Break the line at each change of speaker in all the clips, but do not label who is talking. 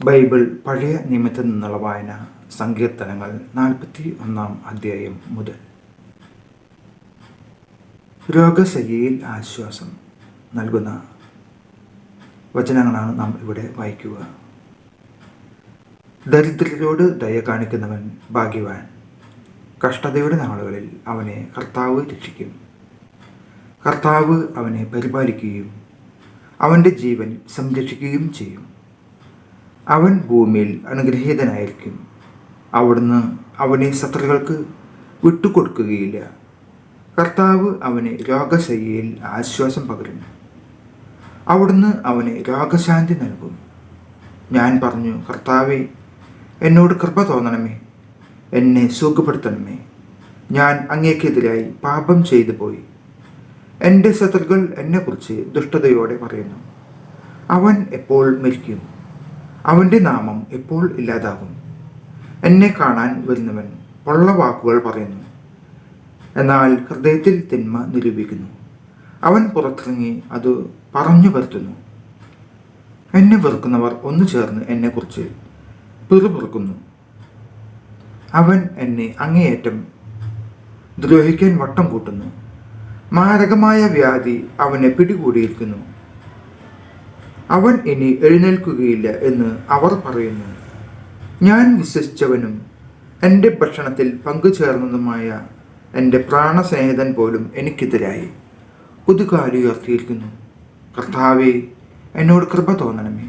Bible പഴയ നിയമത്തിൽ നിന്നുള്ള വായന സങ്കീർത്തനങ്ങൾ 41 അധ്യായം മുതൽ. രോഗശയ്യയിൽ ആശ്വാസം നൽകുന്ന വചനങ്ങളാണ് നാം ഇവിടെ വായിക്കുക. ദരിദ്രരോട് ദയ കാണിക്കുന്നവൻ ഭാഗ്യവാൻ. കഷ്ടതയുടെ നാളുകളിൽ അവനെ കർത്താവ് രക്ഷിക്കും. കർത്താവ് അവനെ പരിപാലിക്കുകയും അവൻ്റെ ജീവൻ സംരക്ഷിക്കുകയും ചെയ്യും. അവൻ ഭൂമിയിൽ അനുഗ്രഹീതനായിരിക്കും. അവിടുന്ന് അവനെ ശത്രുക്കൾക്ക് വിട്ടുകൊടുക്കുകയില്ല. കർത്താവ് അവന് രോഗശയ്യയിൽ ആശ്വാസം പകരും. അവിടുന്ന് അവന് രോഗശാന്തി നൽകും. ഞാൻ പറഞ്ഞു, കർത്താവേ, എന്നോട് കൃപ തോന്നണമേ, എന്നെ സുഖപ്പെടുത്തണമേ. ഞാൻ അങ്ങേക്കെതിരായി പാപം ചെയ്തു പോയി. എൻ്റെ ശത്രുക്കൾ എന്നെക്കുറിച്ച് ദുഷ്ടതയോടെ പറയുന്നു. അവൻ എപ്പോൾ മരിക്കും? അവൻ്റെ നാമം എപ്പോൾ ഇല്ലാതാകും? എന്നെ കാണാൻ വരുന്നവൻ പൊള്ള വാക്കുകൾ പറയുന്നു, എന്നാൽ ഹൃദയത്തിൽ തിന്മ നിരൂപിക്കുന്നു. അവൻ പുറത്തിറങ്ങി അത് പറഞ്ഞു വരുത്തുന്നു. എന്നെ വെറുക്കുന്നവർ ഒന്നു ചേർന്ന് എന്നെക്കുറിച്ച് പിറുപിറുക്കുന്നു. അവൻ എന്നെ അങ്ങേയറ്റം ദ്രോഹിക്കാൻ വട്ടം കൂട്ടുന്നു. മാരകമായ വ്യാധി അവനെ പിടികൂടിയിരിക്കുന്നു. അവൻ ഇനി എഴുന്നേൽക്കുകയില്ല എന്ന് അവർ പറയുന്നു. ഞാൻ വിശ്വസിച്ചവനും എൻ്റെ ഭക്ഷണത്തിൽ പങ്കുചേർന്നതുമായ എൻ്റെ പ്രാണസ്നേഹിതൻ പോലും എനിക്കെതിരായി കുതികാലുയർത്തിയിരിക്കുന്നു. കർത്താവേ, എന്നോട് കൃപ തോന്നണമേ,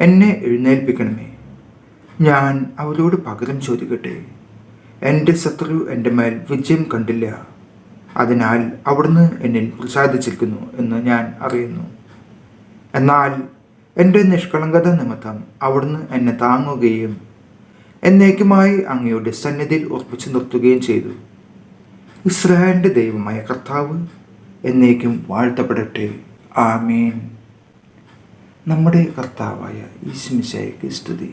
എന്നെ എഴുന്നേൽപ്പിക്കണമേ. ഞാൻ അവരോട് പകരം ചോദിക്കട്ടെ. എൻ്റെ ശത്രു എൻ്റെ മേൽ വിജയം കണ്ടില്ല. അതിനാൽ അവിടുന്ന് എന്നിൽ പ്രസാദിച്ചിരിക്കുന്നു എന്ന് ഞാൻ അറിയുന്നു. എന്നാൽ എൻ്റെ നിഷ്കളങ്കത നിമിത്തം അവിടുന്ന് എന്നെ താങ്ങുകയും എന്നേക്കുമായി അങ്ങയുടെ സന്നിധിയിൽ ഉറപ്പിച്ചു നിർത്തുകയും ചെയ്തു. ഇസ്രായേലിൻ്റെ ദൈവമായ കർത്താവ് എന്നേക്കും വാഴ്ത്തപ്പെടട്ടെ. ആമേൻ. നമ്മുടെ കർത്താവായ യേശുമിശിഹായ്ക്ക് സ്തുതി.